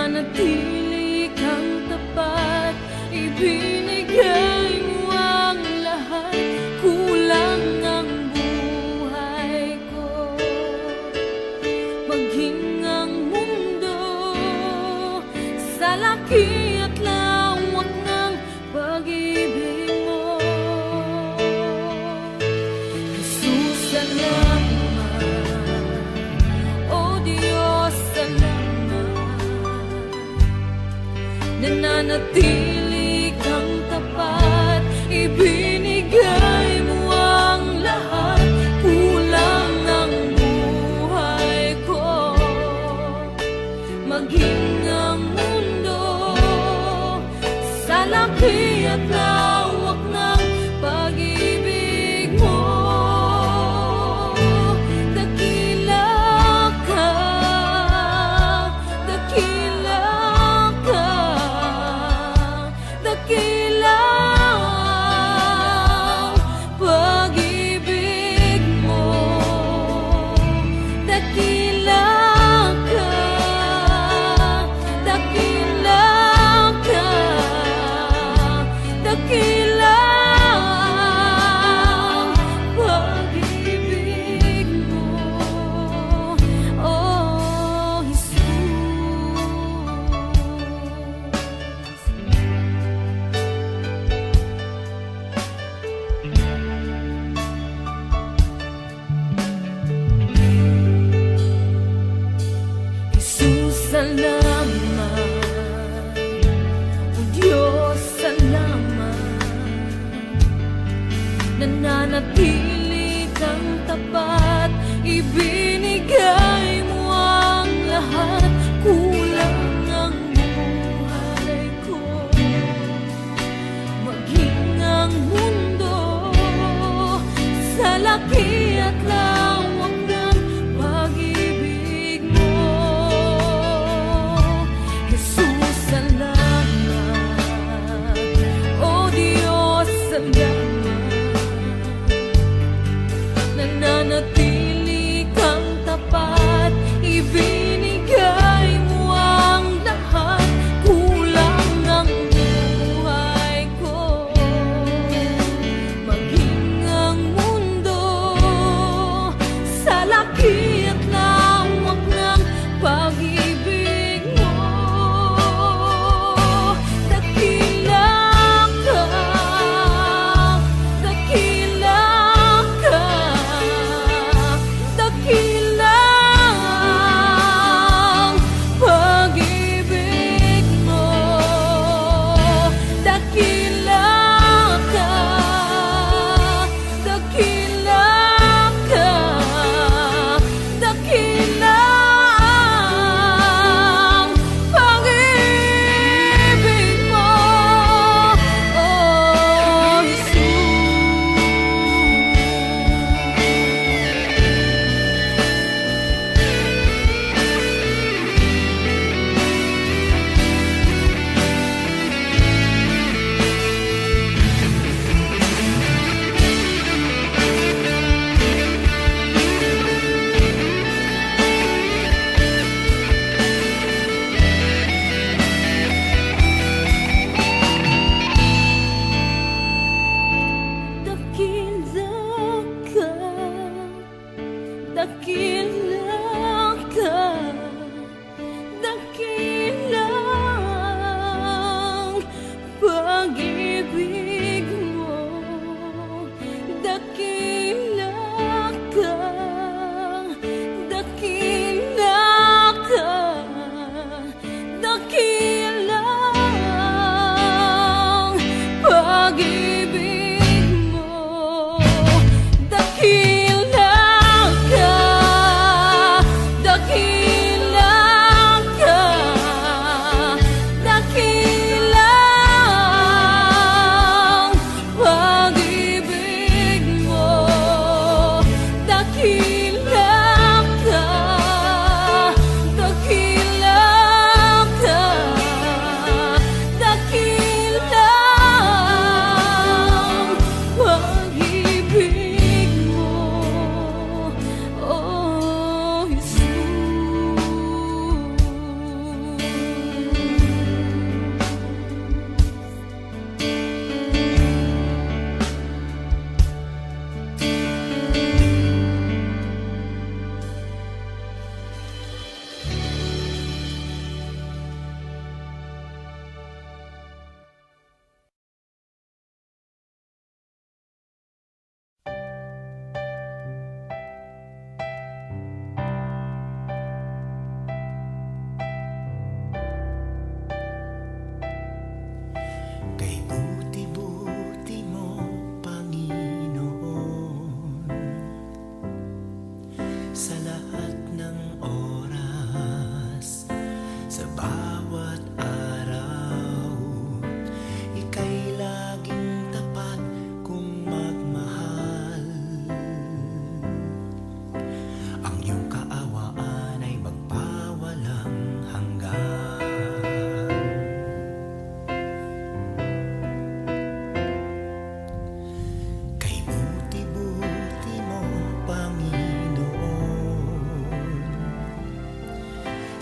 nananatili kang tapat, ibinigay mo ang lahat, kulang ang buhay ko. Maging ang mundo sa laki at lawak ng pag-ibig mo, Jesus, salamat. O Diyos, salamat. Nananatili kang tapat, ibinigay mo ang lahat, kulang ang buhay ko. Maging ang mundo sa laki at lawak ng pag-ibig mo, dakila ka, dakila ka,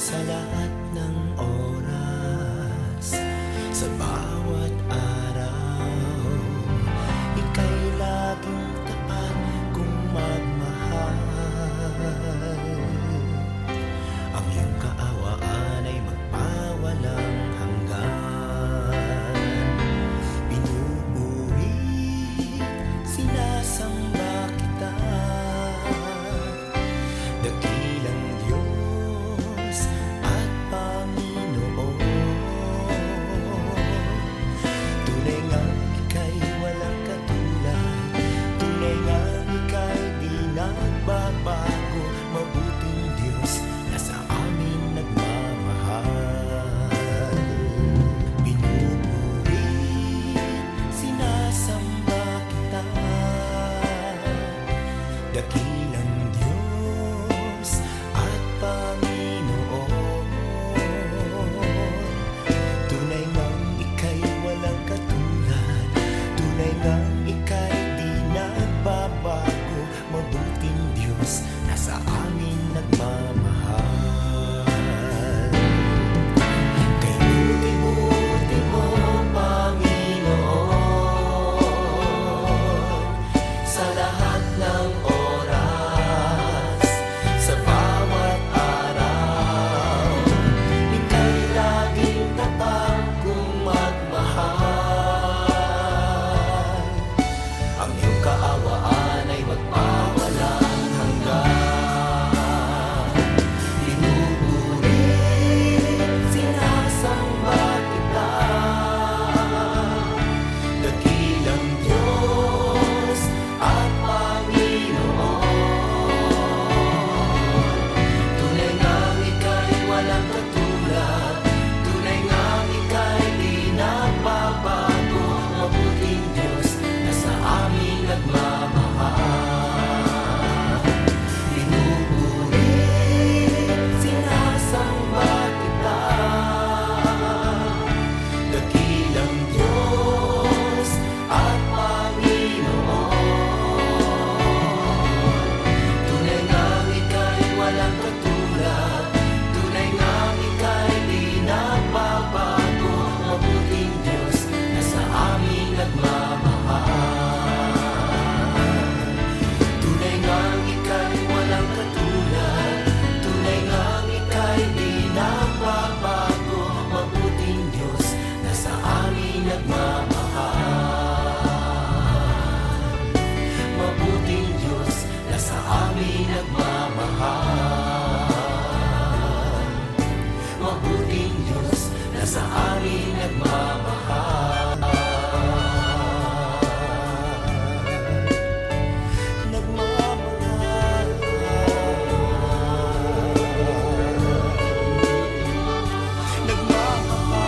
sa lahat ng oras, sa bawat araw. Ika'y laging tapat kung magmahal. Ang iyong kaawaan ay magpawalang hanggan. Pinupuri, sinasamba kita, dakilang Diyos at Panginoon. Tunay ngang ika'y walang katulad, tunay ngang ika'y di nagbabago. Mabuting Diyos na sa amin nagmamahal. Pinupuri, sinasamba kita, dakilang Diyos at Panginoon. Tunay ngang ika'y walang katulad, tunay ngang ika'y di nagbabago. Mabuting Diyos na sa amin nagmamahal. Kay buti-buti mo, Panginoon, sa lahat ng oras, sa bawat araw. Ika'y laging tapat kung magmahal. Ang iyong kaawaan ay magpawalang hanggan. Pinupuri, sinasamba kita, dakilang Diyos at Panginoon. Tunay ngang ika'y walang katulad, tunay ngang ika'y di nagbabago. Mabuting Diyos na sa amin nagmamahal. Pinupuri, sinasamba kita, dakilang Diyos at Panginoon. Tunay ngang ika'y walang katulad, tunay ngang ika'y di nagbabago. Mabuting Diyos na sa amin nagmamahal. Tunay ngang ika'y walang katulad, tunay ngang ika'y di nagbabago. Mabuting Diyos na sa amin nagmamahal. Mabuting Diyos na sa amin nagmamahal. Mabuting Diyos na sa amin nagmamahal. Nagmamahal. Nagmamahal.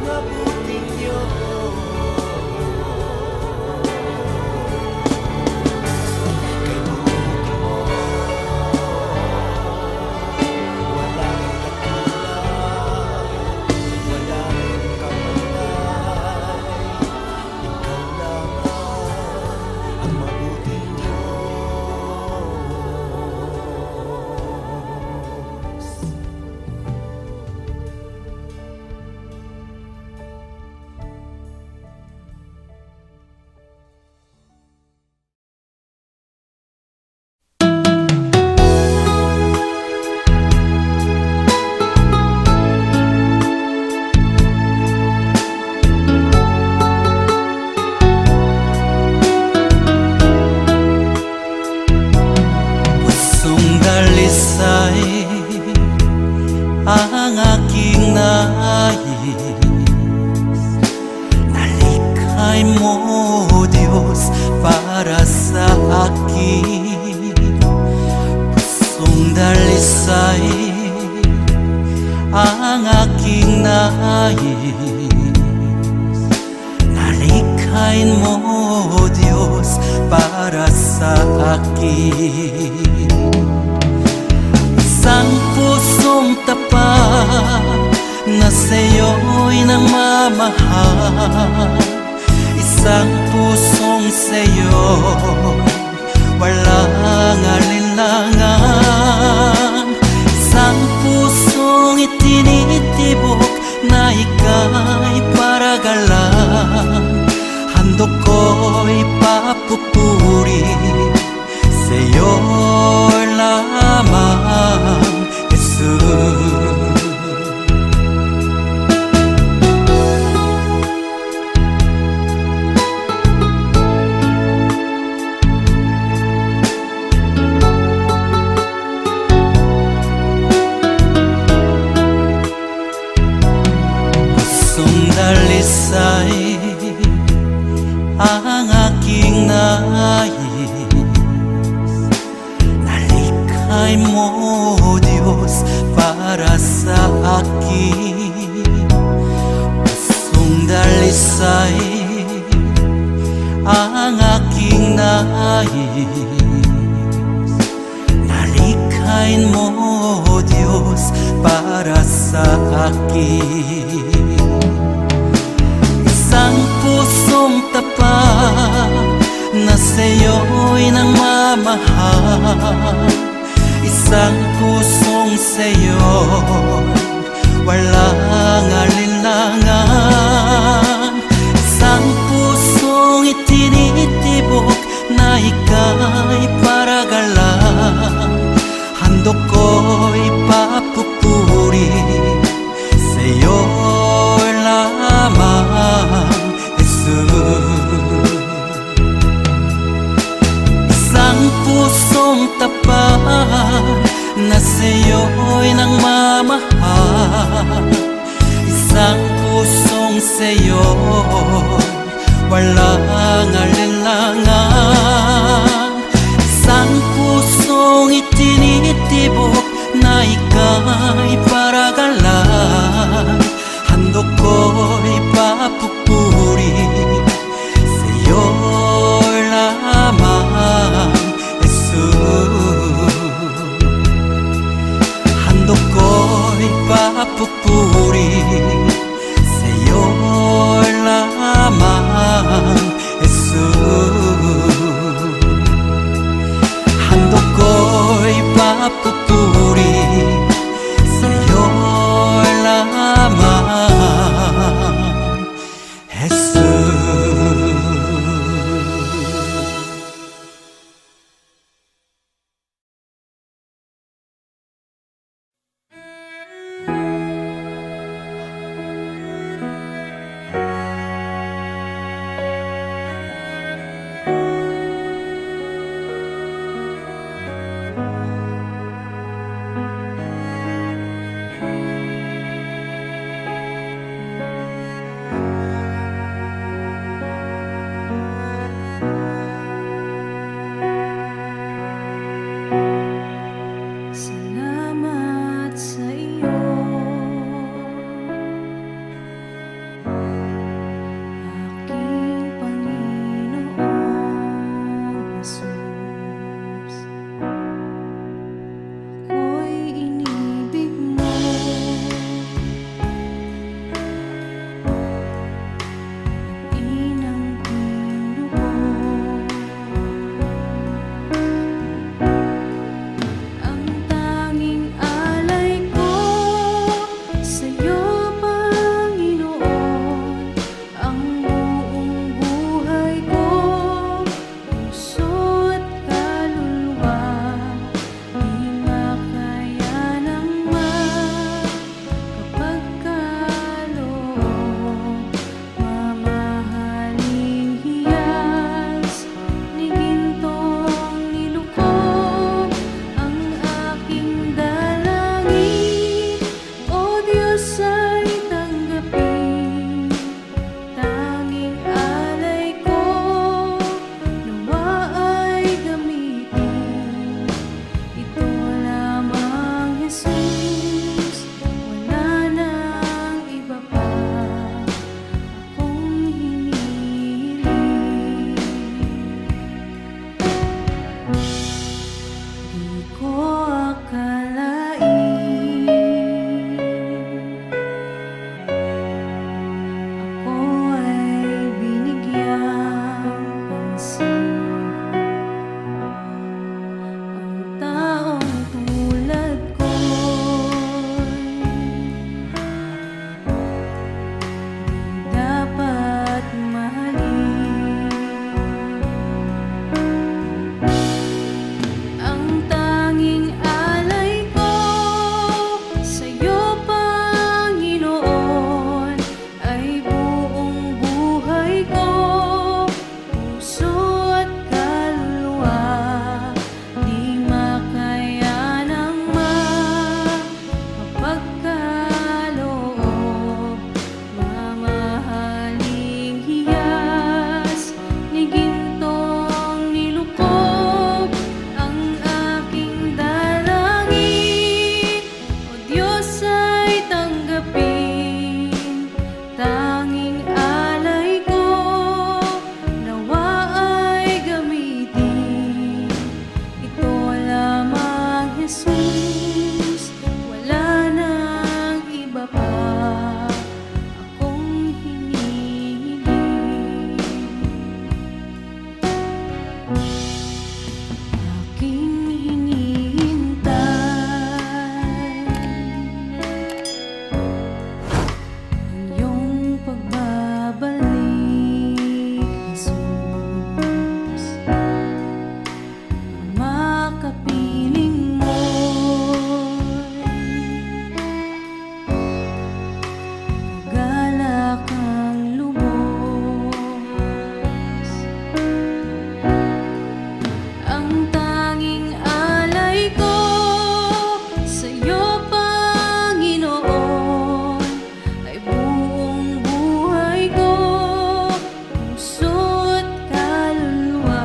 Mabuting Diyos. Kay buti mo, walang katulad, walang kapantay. Ikaw lamang ang mabuting Diyos. Pusong dalisay ang aking nais, nalikhay mo, Diyos, para sa akin. Pusong dalisay ang aking nais, nalikhain mo, Diyos, para sa akin. Isang pusong tapat na sa'yo'y nagmamahal, isang pusong sa'yo walang sa'yo lamang, Jesus. Pusong dalisay ang aking nais, nalikhay mo, Diyos, para sa akin. Pusong dalisay ang aking nais, nalikhay mo, Diyos, para sa akin. Isang pusong tapat na sa'yo'y nangmamahal, isang pusong sa'yo'y walang alinlangan, isang pusong itinitibok na ika'y paragalang, handog ko'y papupuri sa'yo lamang, Jesus. Isang pusong tapat na sa'yo'y nangmamahal, isang pusong sa'yo'y walang alinlangan, isang pusong itinitibok na ika'y paragalang, handog ko'y papupuri sa'yo lamang, Jesus. Handog ko'y papupuri sa'yo lamang, Jesus. Handog ko'y papupuri sa'yo lamang, Jesus. Jesus, wala nang iba pa akong hinihiling. Aking hinihintay ang iyong pagbabalik, Jesus. Makapiling mo'y galak ang lubos. Ang tanging alay ko sa'yo, Panginoon, ay buong buhay ko, puso't kaluluwa.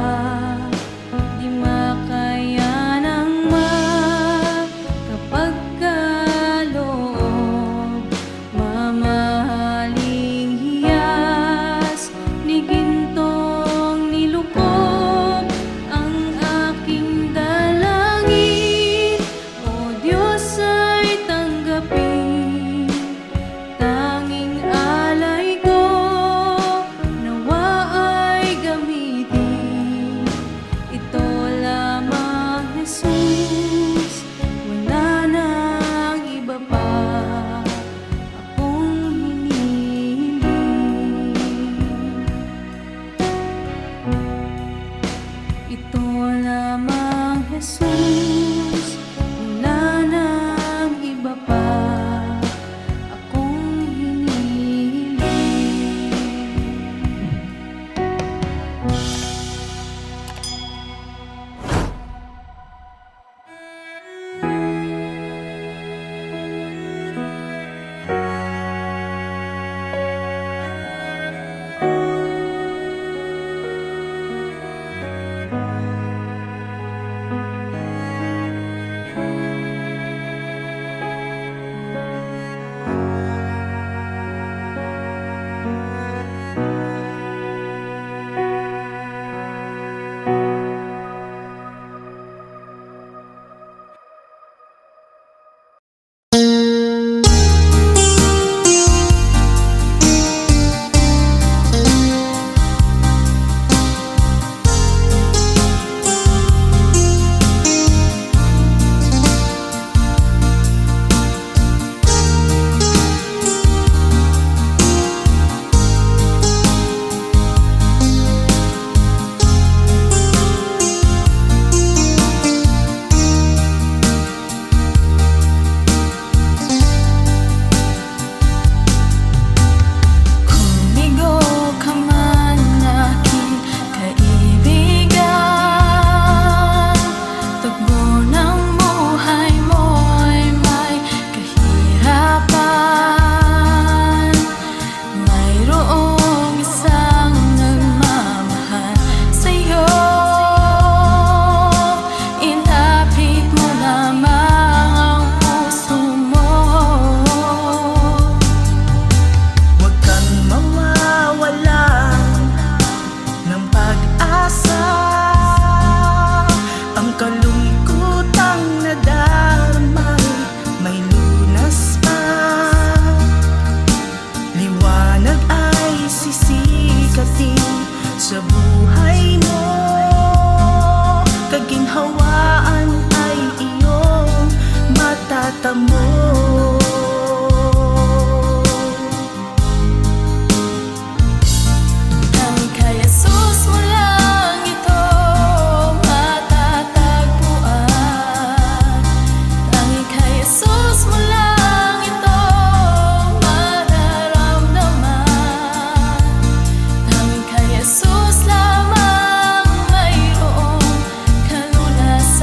Di makayanang makapagkaloob, mamahaling hiyas ni gintong nilukob ang aking dalangin. O Diyos, ay tanggapin tanging alay ko, nawa ay gamitin ito lamang, Jesus. Wala nang iba pa akong hinihiling. Ito lamang, Jesus. Wala nang iba pa akong hinihiling. Kumigo ka man, aking kaibigan, tugbo ng buhay mo'y may kahirapan. Mayroong isang nagmamahal sa'yo, ilapit mo lamang ang puso mo. Huwag kang mawawalan ng pag-asa. Ang kalungkutang nadarama may lunas pa. Liwanag ay sisikatin sa buhay mo. Kaginhawaan ay iyong matatamo. Tanging kay Jesus mo lang ito matatagpuan. Tanging kay Jesus mo lang ito mararamdaman. Tanging kay Jesus lamang mayroong kalunasan.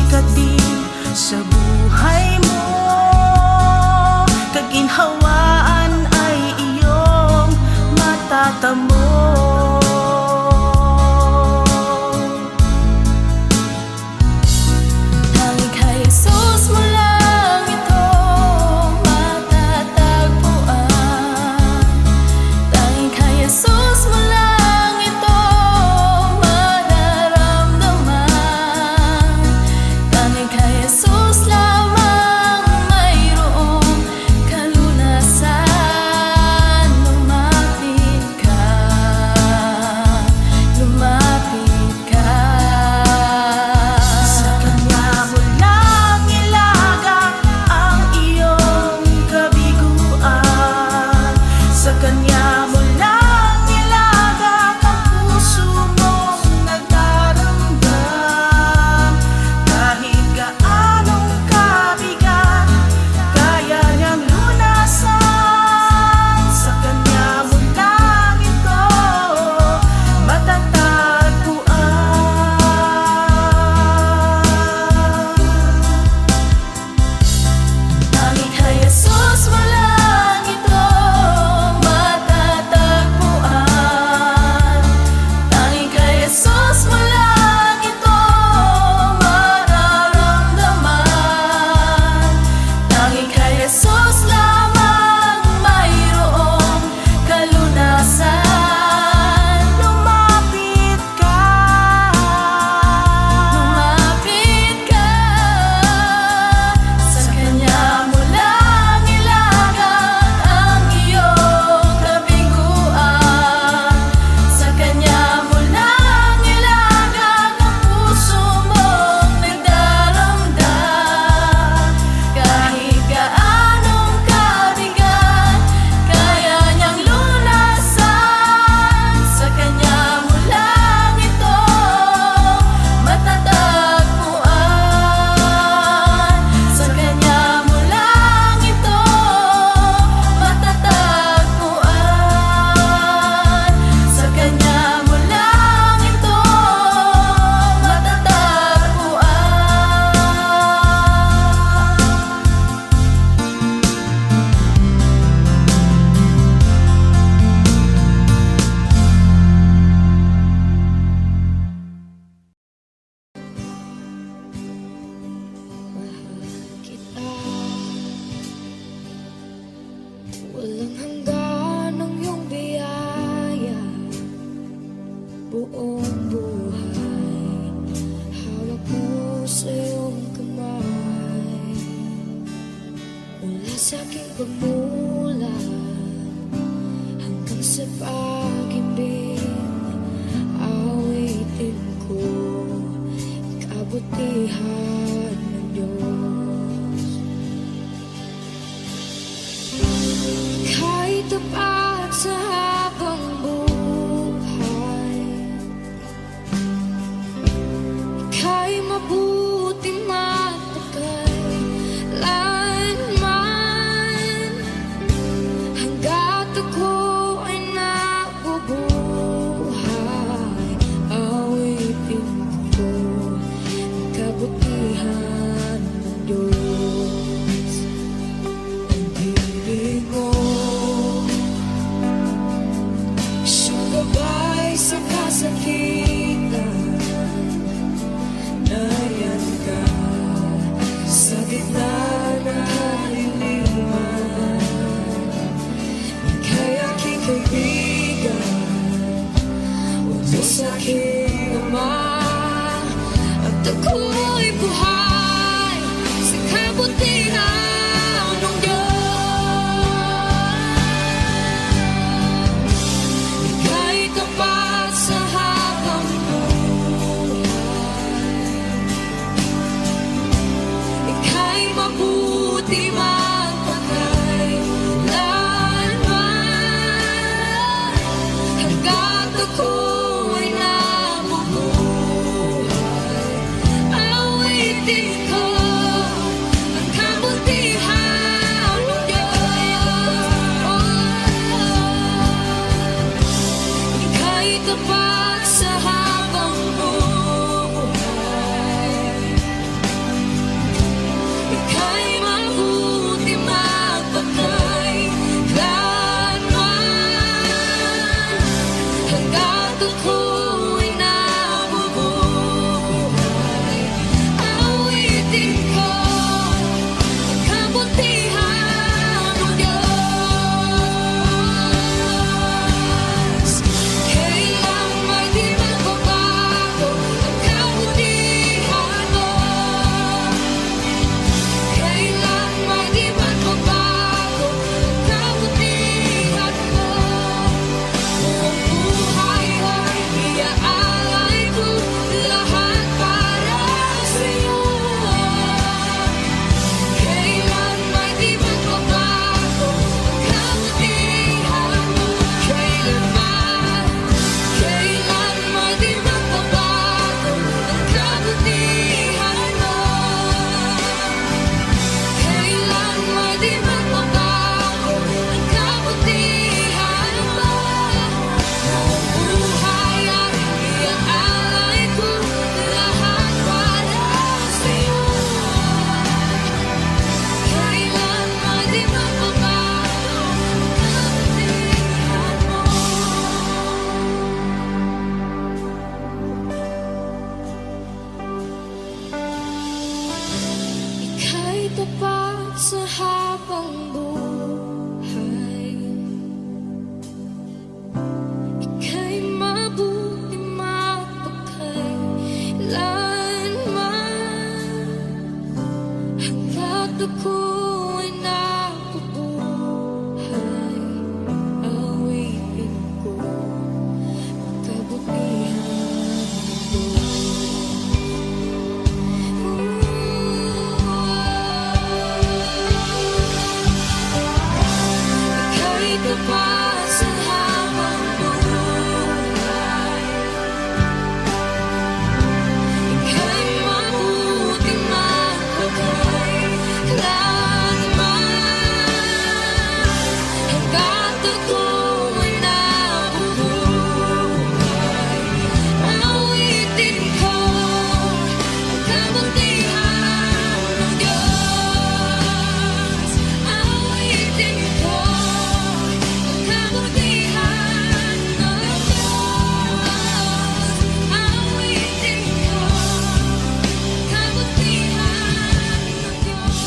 sisikat din sa buhay mo. Kaginhawaan ay iyong matatamo. Tanging kay Jesus mo lang ito matatagpuan. Tanging kay Jesus mo lang ito mararamdaman. Tanging kay Jesus lamang mayroong kalunasan. Lumapit ka, lumapit ka. Sa Kanya mo lang ilagak ang iyong kabiguan. Sa Kanya mo lang ilagak ang puso mong nagdaramdam. Kahit gaanong kabigat, kaya niyang lunasan. Sa Kanya mo lang ito matatagpuan. Tanging kay Jesus mo lang ito matatagpuan. Tanging kay Jesus mo lang ito mararamdaman. Tanging kay Jesus lamang mayroong kalunasan. Lumapit ka, Lumapit ka. Sa Kanya mo lang ilagak ang iyong kabiguan. Sa Kanya mo lang ilagak ang puso mong nagdaramdam. Kahit gaanong kabigat, kaya niyang lunasan. Sa Kanya mo lang ito matatagpuan. Sa Kanya mo lang ito matatagpuan. Sa Kanya mo lang ito matatagpuan. Kita walang hanggan ang iyong biyaya. Buong buhay hawak mo sa iyong kamay. Mula sa aking pagmulat hanggang sa pag-ibig, awitin ko kabutihan ng Diyos. Kahit tapat sa habang buhay, ika'y mabuti matagal lanman. Hanggat ako ay nabubuhay, awitin ko ang kabutihan ng Diyos. Ang ibig mo siyang gabay sa kasakitan. Nariyan ka sa gitna ng kaliliman. Ika'y aking kaibigan, huwag mo sa'king Ama. At ako'y buhay sa kabutihan ng Diyos. Ika'y tapat sa habang buhay, ika'y mabuti magpakailanman. Hanggat ako ay nabubuhay, awitin ko ang kabutihan ng Diyos. Ika'y tapat sa habang buhay, sa habang buhay. Ika'y mabuti mapagkailanman, hanggat ako'y nabubuhay. Awitin ko kabutihan mo. Ika'y tapat sa habang buhay. Ika'y mabuting mapagkailanman, hanggat ako'y nabubuhay. Awitin ko ang kabutihan ng Diyos. Awitin ko ang kabutihan ng Diyos. Awitin ko ang kabutihan ng Diyos.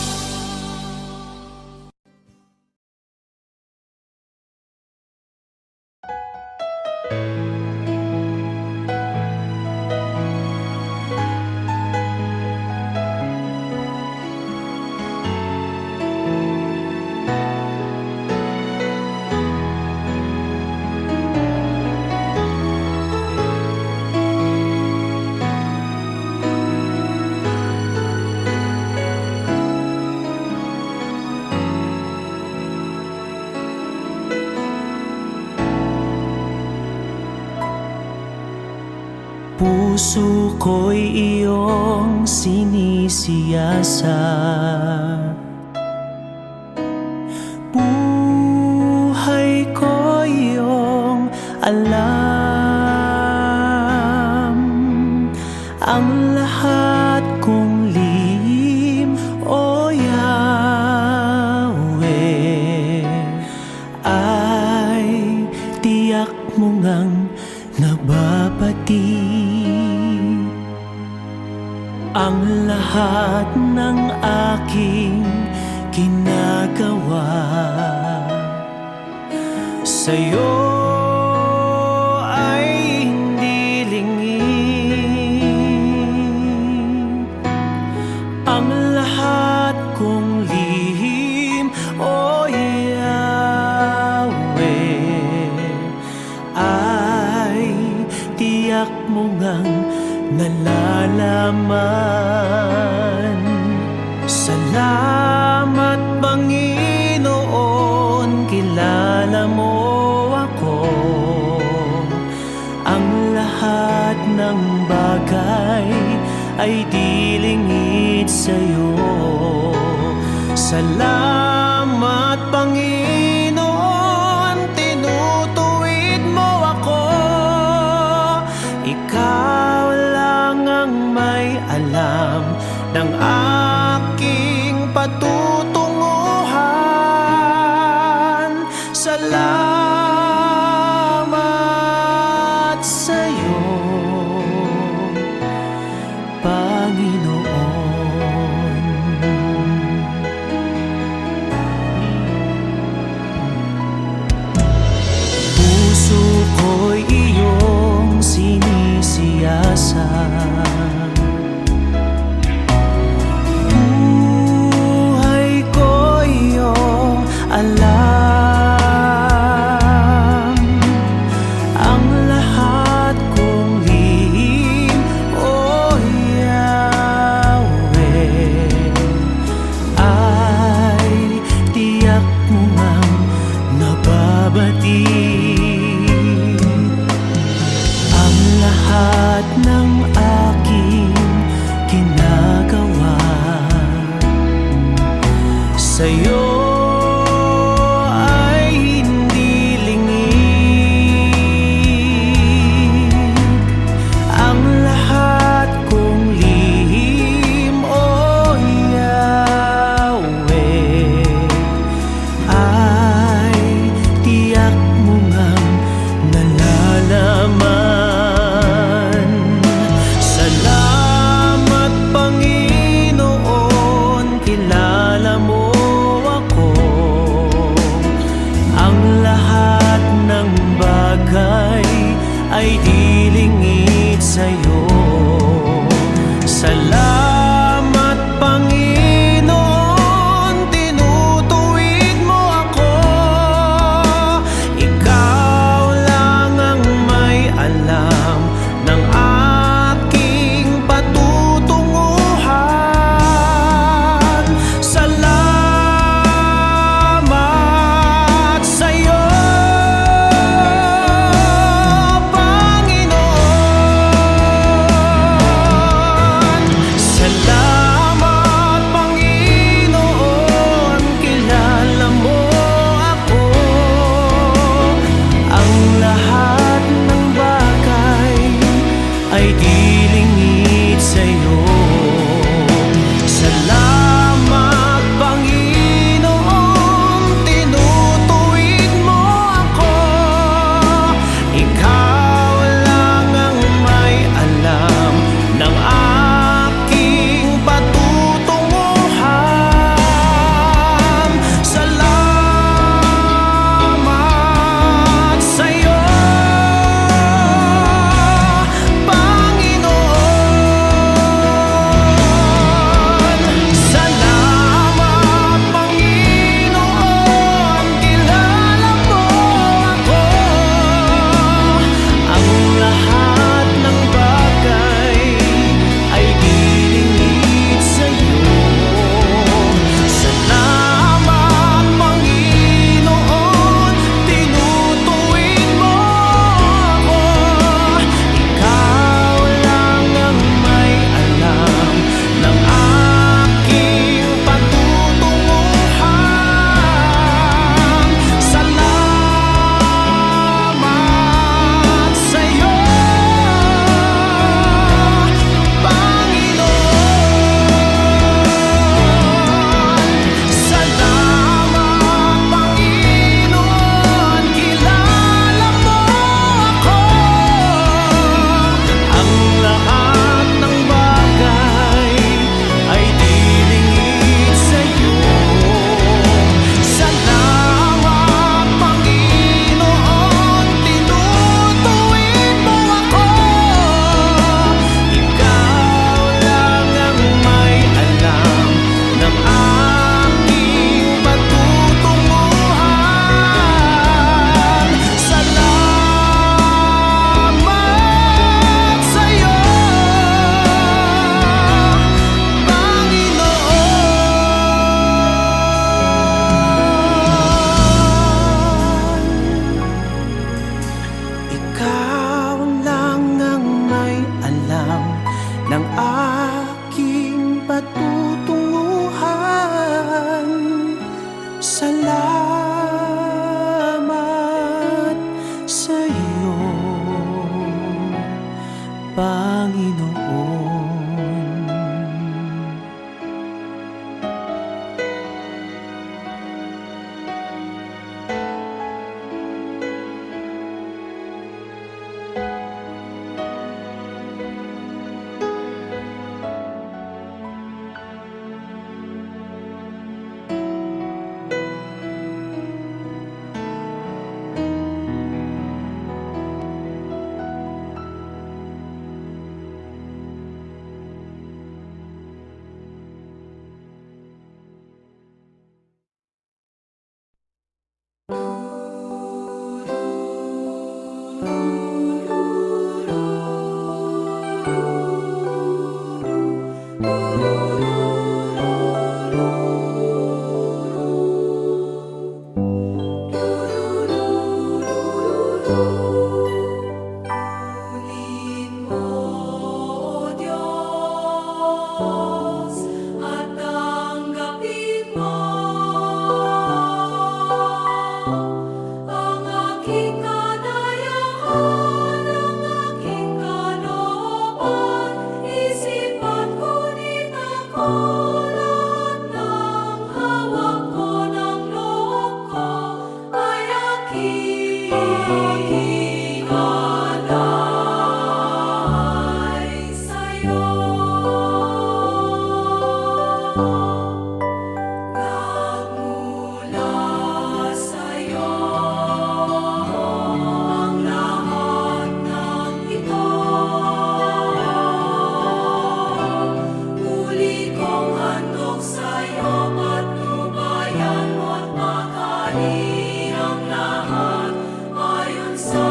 Puso ko'y iyong sinisiyasat, buhay ko iyong alam. Ang lahat kong lihim, o Yahweh, ay tiyak mo ngang nababati. Ang lahat ng aking ginagawa sa'yo ay hindi lingid. Ang lahat kong lihim, o Yahweh, ay tiyak mo ngang nalalaman. Salamat, Panginoon, kilala mo ako. Ang lahat ng bagay ay di lingid sa'yo. Salamat, Panginoon, tinutuwid mo ako. Ikaw lang ang may alam ng aking patutunguhan. Salamat sa'yo, Panginoon. Puso ko'y iyong sinisiyasat, buhay ko iyong alam. Ang lahat kong lihim, o Yahweh, ay tiyak mo ngang nababati. Ang lahat ng aking ginagawa sa'yo ay hindi lingid. Ang lahat kong lihim, o Yahweh, ay tiyak mo ngang nalalaman. Salamat, Panginoon, kilala mo patutunguhan. Salamat sa iyo, Panginoon. Purihin mo, O Diyos, at tanggapin mo ang aking kadayahan, ang aking kalooban, isipan ngunit ako, lahat ng hawak ko, ng loob ko ay aking alay sa'yo. Nagmula sa'yo ang lahat ng ito. Muli kong handog sa'yo, patnubayan mo't makain ang lahat ayon sa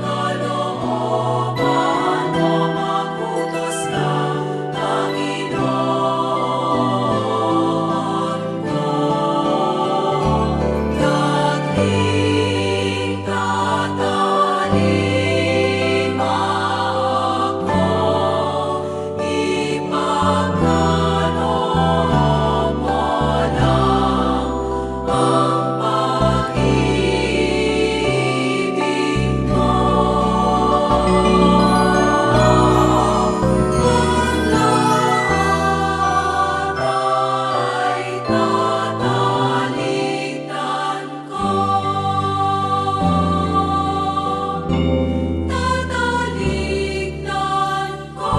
kalooban mo. Magutos ka, Panginoon ko. Dagling tatalima ako, ipagkaloob mo lang ang pag-ibig mo. Ang lahat ay tatalikdan ko. Tatalikdan ko.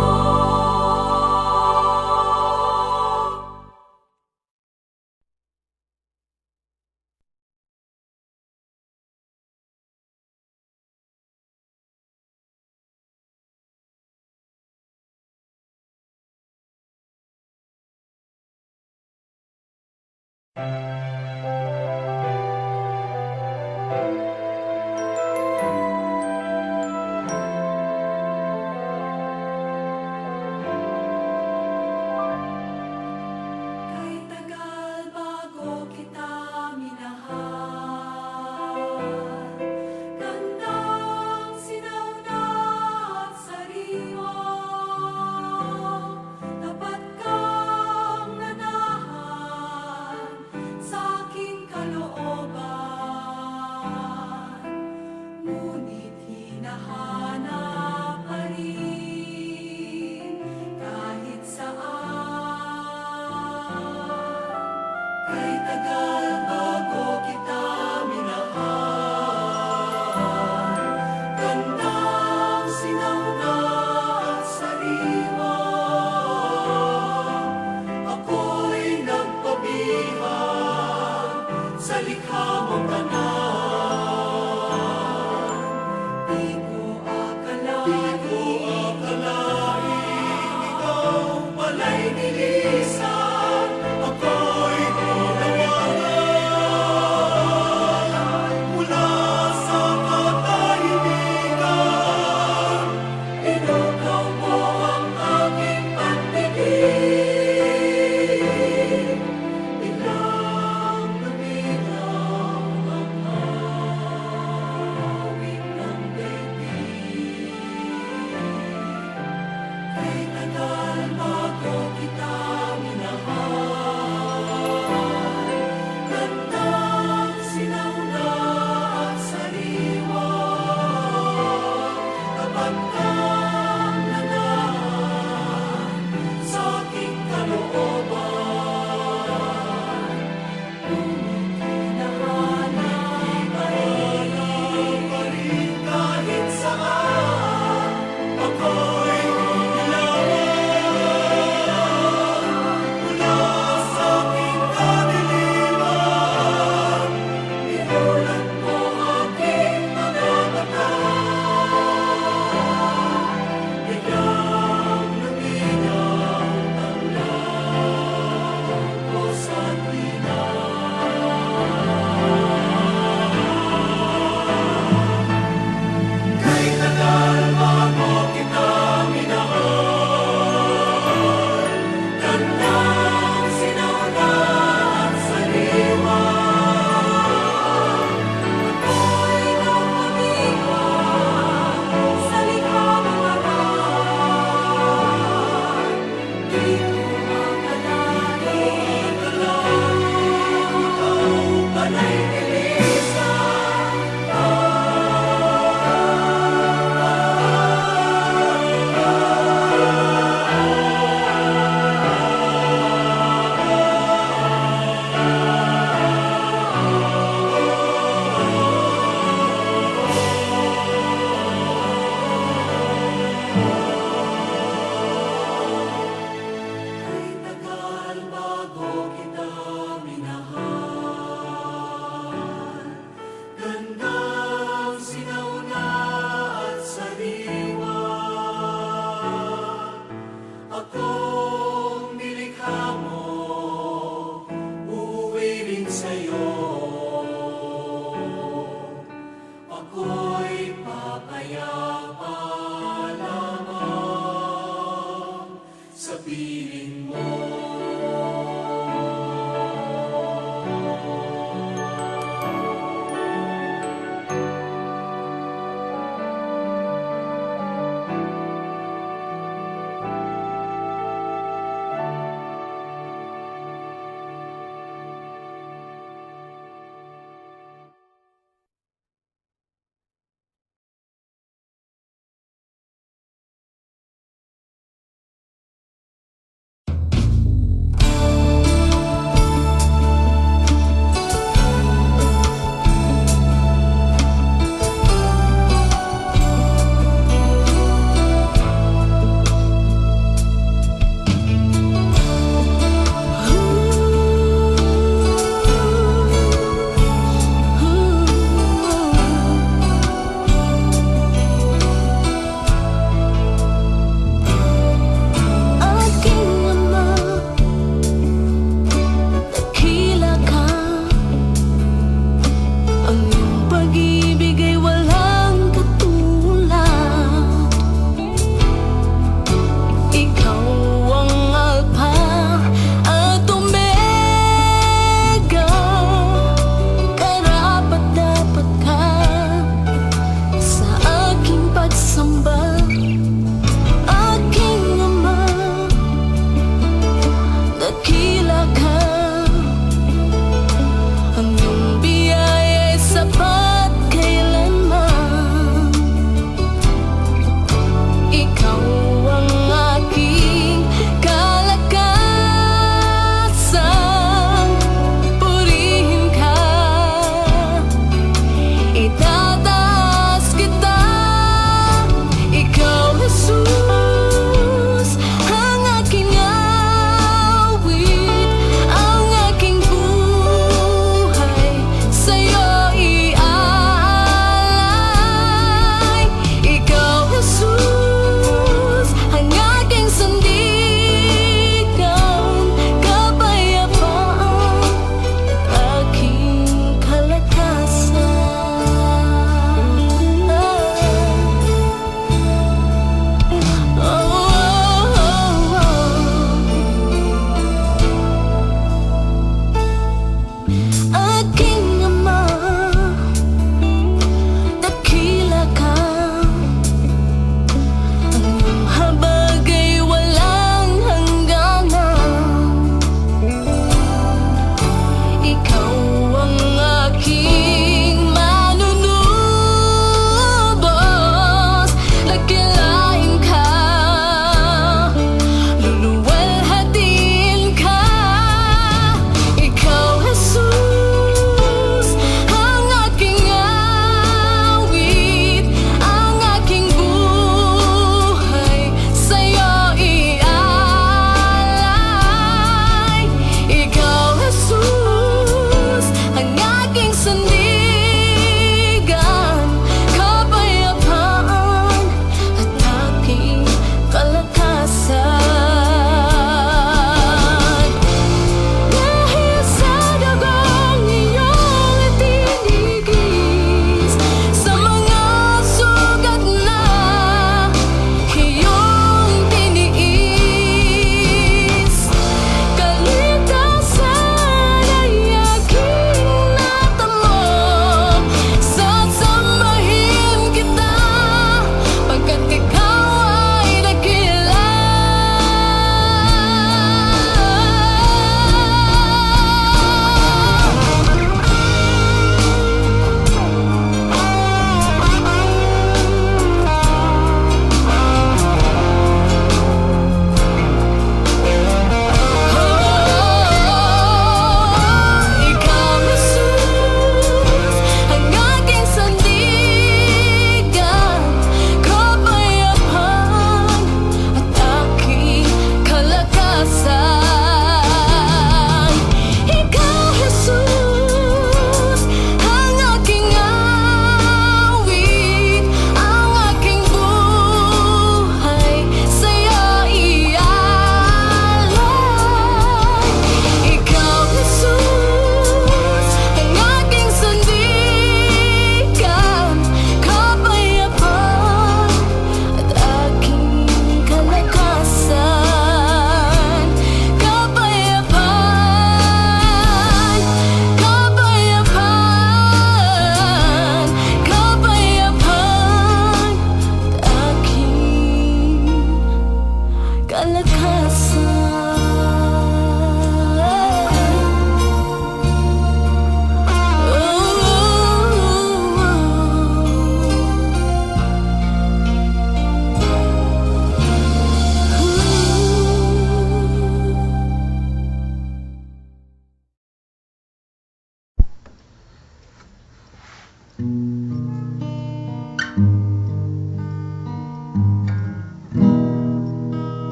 Kay tagal bago kita minahal, gandang sinauna at sariwa, tapat kang nanahan sa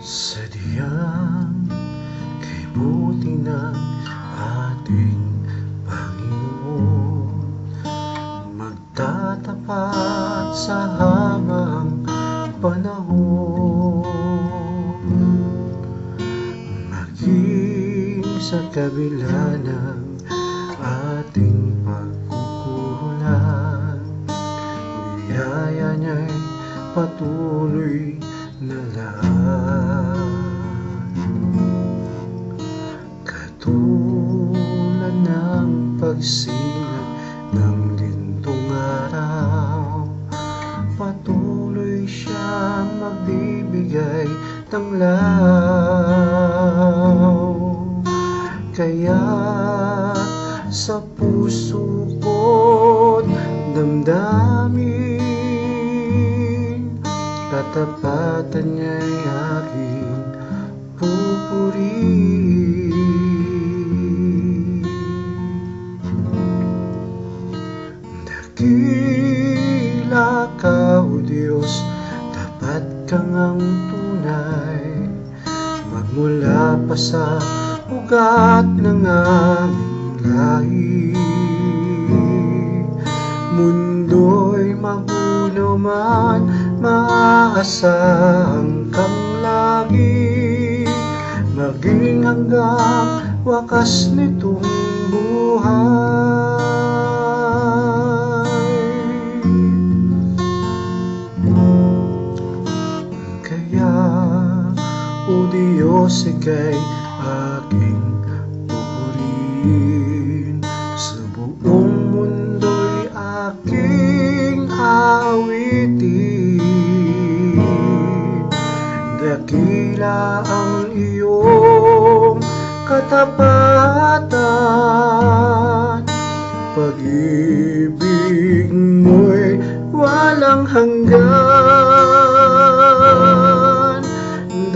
Sadyang kay buti ng ating Panginoon, magtatapat sa habang panahon, maging sa kabila ng ating pagkukulang, biyaya niya'y patuloy na lang. Katulad ng pagsilag ng gintong araw, patuloy siyang magbibigay ng law. Kaya't sa puso ko't damdamin, katapatan niya'y aking pupurihin. Dakila ka, O Diyos, tapat kang ang tunay, magmula pa sa ugat ng aming lahi. Mundo'y magulo man, maaasahang kang lagi, maging hanggang wakas nitong buhay. Kaya, O Diyos, ika'y aking pupurihin, sa buong mundo'y aking awitin. Dakila ang iyong katapatan, pag-ibig mo'y walang hanggan.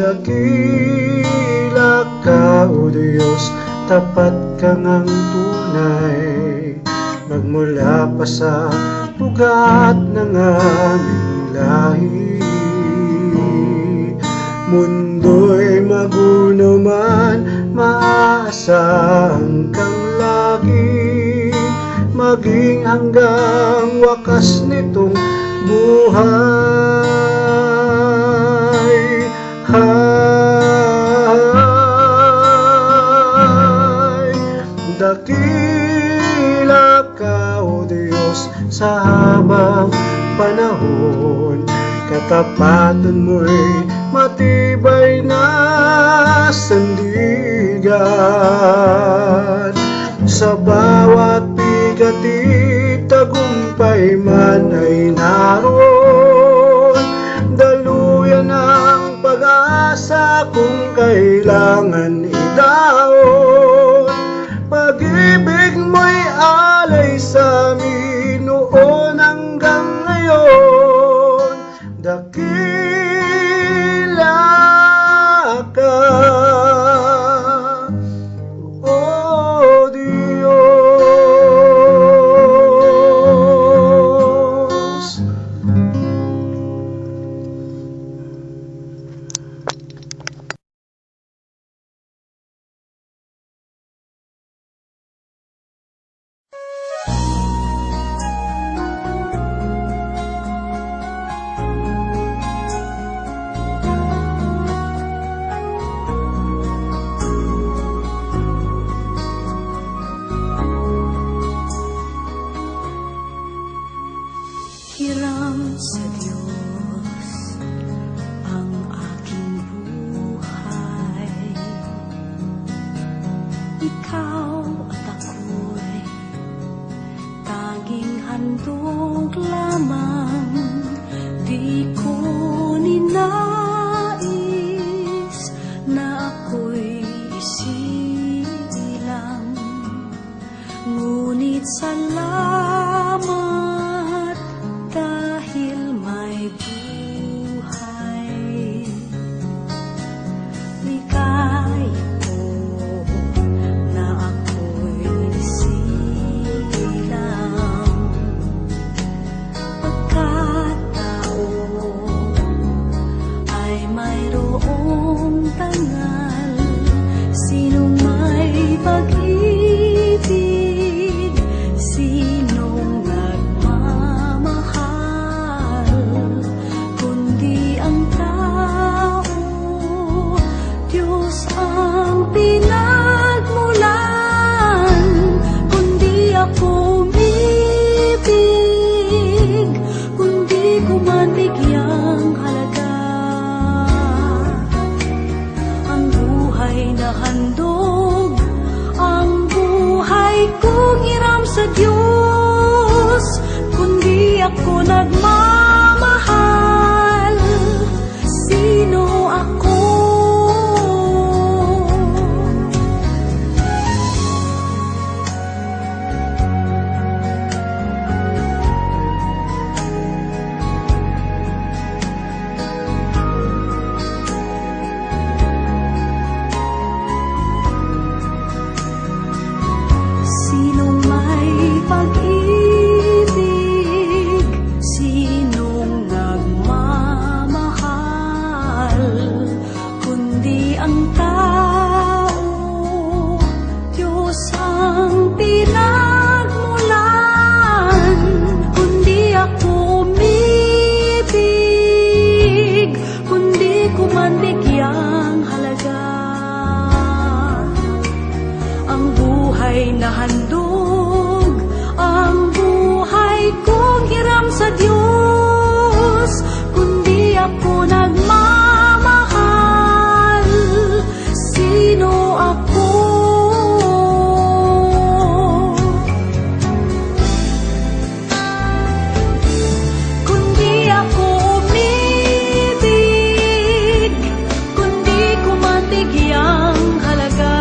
Dakila ka, O Diyos, tapat kang ang tunay, magmula pa sa ugat ng aming lahi. Mundo'y magulo man, maaasahang kang lagi, maging hanggang wakas nitong buhay. Dakila ka, O Diyos, sa habang panahon, katapatan mo'y matibay na sandigan. Sa bawat bigati, tagumpay man ay naroon, daluyan ang pag-asa kung kailangan idaon. Pag-ibig mo'y alay sa amin noon hanggang ngayon. Dakila ka. ako nagmamahal, sino ako? Kundi ako umibig, kundi ko matigyang halaga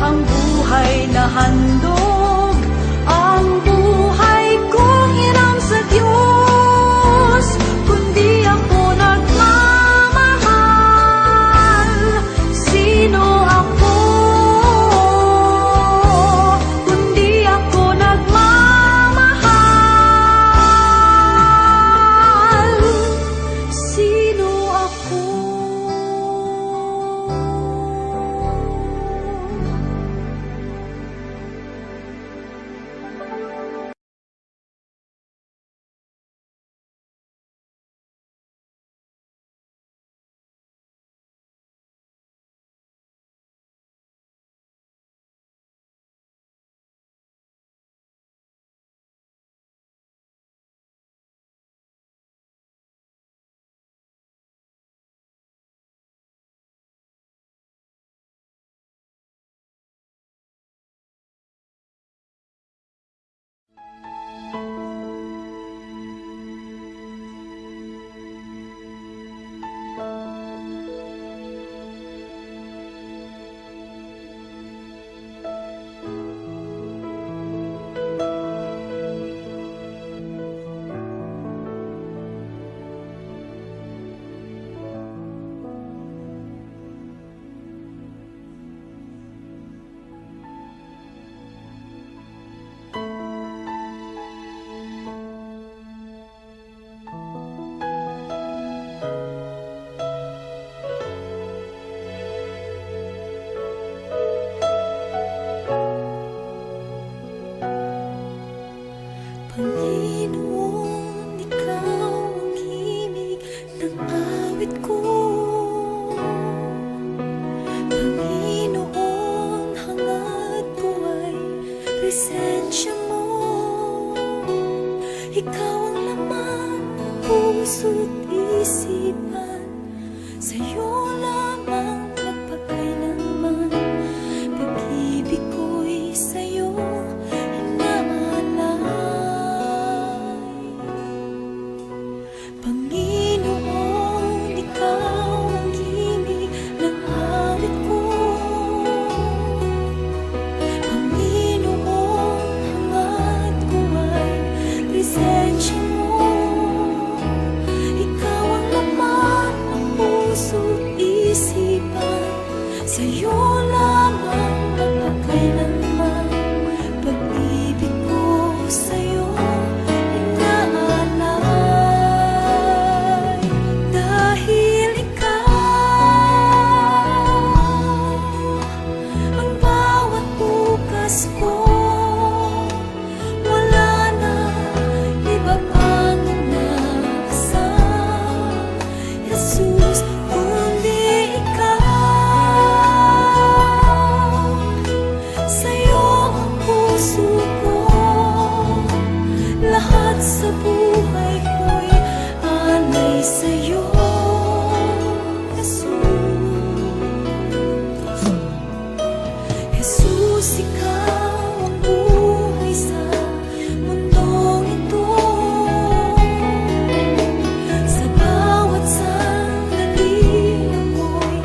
ang buhay na handog, ang buhay kong inam sa Diyos. Kundi ako nagmamahal, sino ako? Kundi ako nagmamahal, sino ako? Panginoon, ikaw ang himig ng awit ko. Panginoon, hangad ko ay presensya mo. Ikaw ang laman ng puso't isipan, sa'yo lamang magpakailanman. Pag-ibig ko'y sa'yo Panginoon, ikaw ang himig ng awit ko. Panginoon, hangad ko ay presensya mo. Ikaw ang laman ng puso't isipan, sa'yo lamang magpakailanman. Pag-ibig ko sa'yo dahil ikaw ang bawat bukas ko. Wala na iba pang nagsan, Jesus, kundi ikaw. Sa'yo ang puso ko, lahat sa buhay ko'y anay sa'yo. Jesus, ikaw ang buhay sa mundong ito. Sa bawat sandali ako'y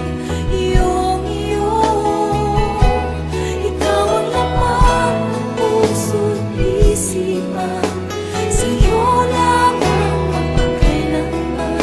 iyong-iyo. Ikaw ang laman ng puso't isipan, sa'yo lamang magpakailanman.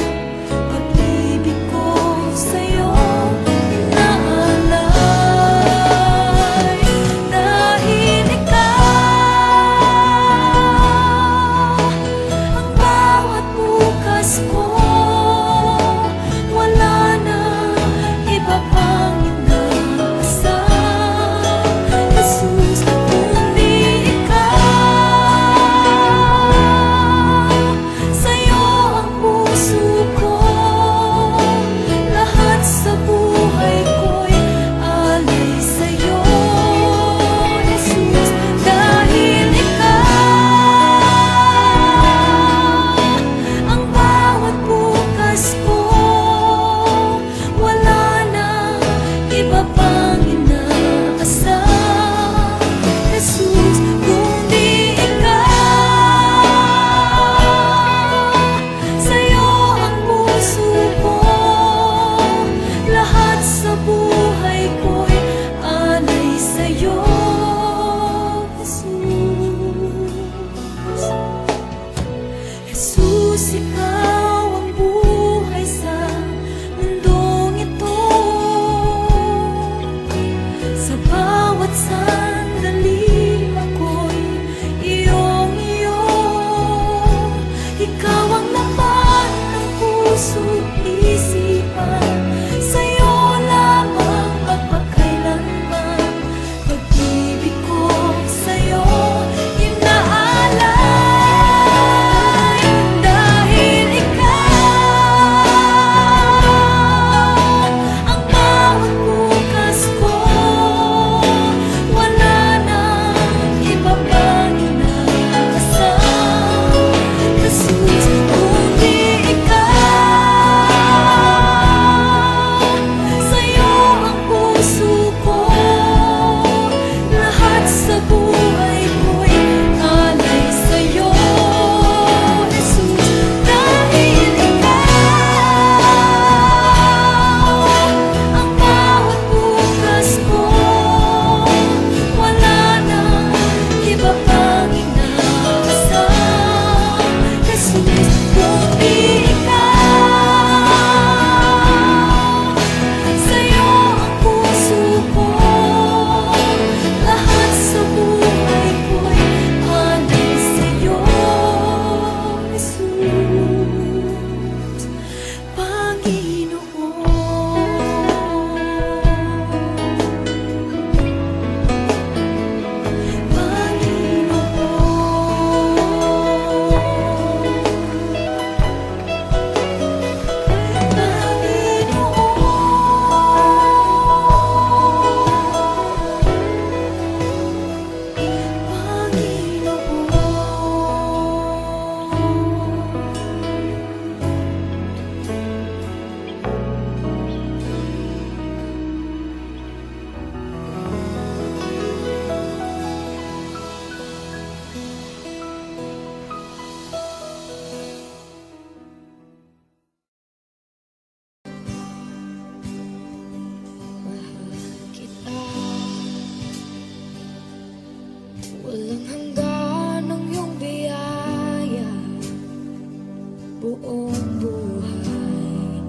buong buhay.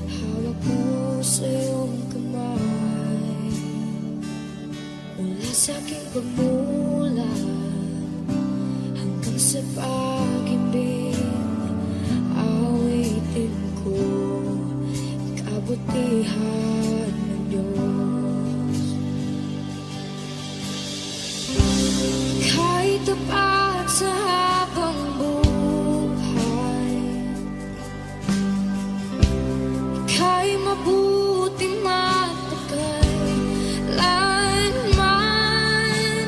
Hawak mo sa iyong kamay, mula sa aking pagmulat hanggang sa pag-ibig. Awitin ko kabutihan ng Diyos. Kahit tapat sa habang buhay, ika'y mabuti matagal lanman.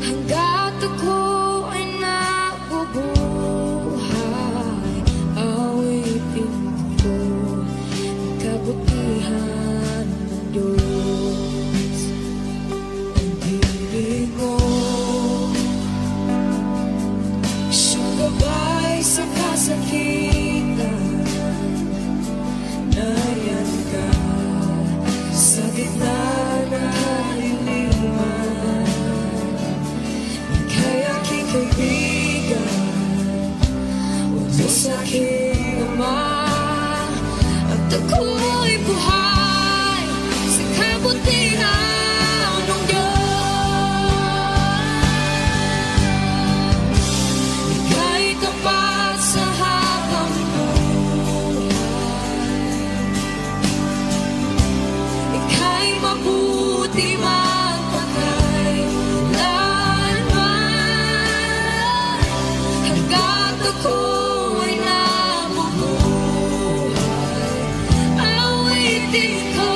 Hanggat ako ay nabubuhay, awitin ko ang kabutihan ng Diyos. Ang ibig mo, siyang gabay sa kasakitan. Nariyan ka sa gitna ng kaliliman. Ika'y aking kaibigan, Diyos aking Ama, at ako'y buhay sa kabutihan ng Diyos. Ika'y tapat sa habang buhay, ika'y mabuti magpakailanman. Hanggat ako ay nabubuhay, awitin ko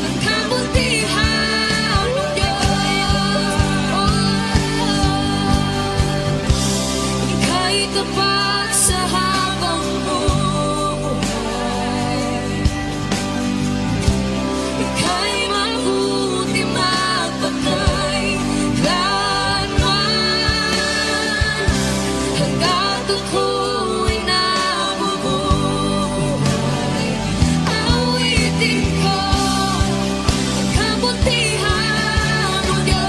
ang kabutihan ng Diyos. Ika'y tapat sa habang buhay, ika'y mabuti magpakailanman. Hanggat ako'y nabubuhay, awitin ko ang kabutihan ng Diyos.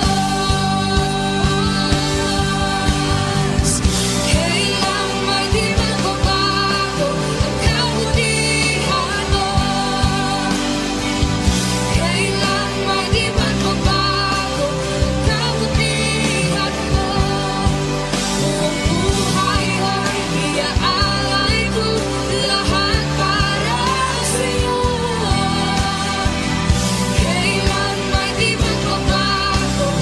Kailang may di magbabago ang kabutihan mo, kailan may di magbabago ang kabutihan mo. Buong buhay ay iaalay ko lahat para sa'yo. Kailan may di magbabago ang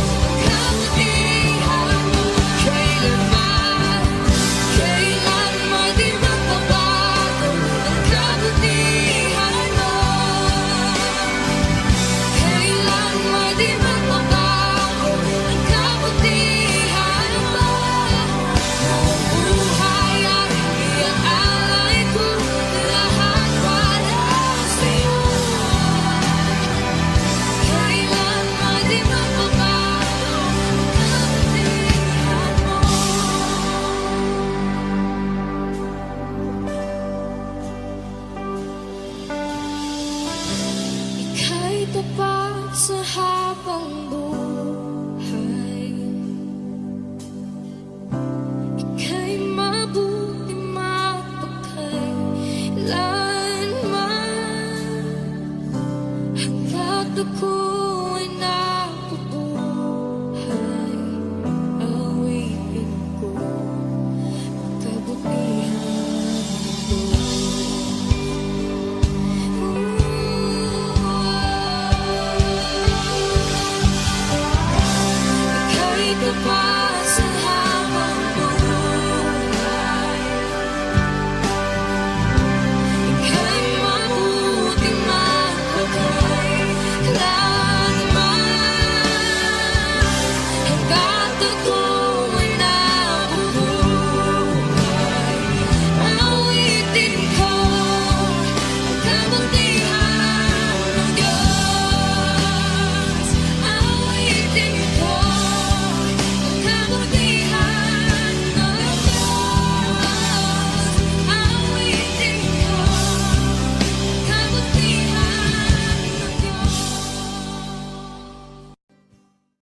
kabutihan mo, kailan may di magbabago ang kabutihan mo, kailan may di magbabago ang kabutihan mo. Buong buhay ay iaalay ko lahat para sa'yo. Kailan may di magbabago ang kabutihan mo. Ika'y tapat sa habang buhay, ika'y mabuti magpakailanman. Hanggat ako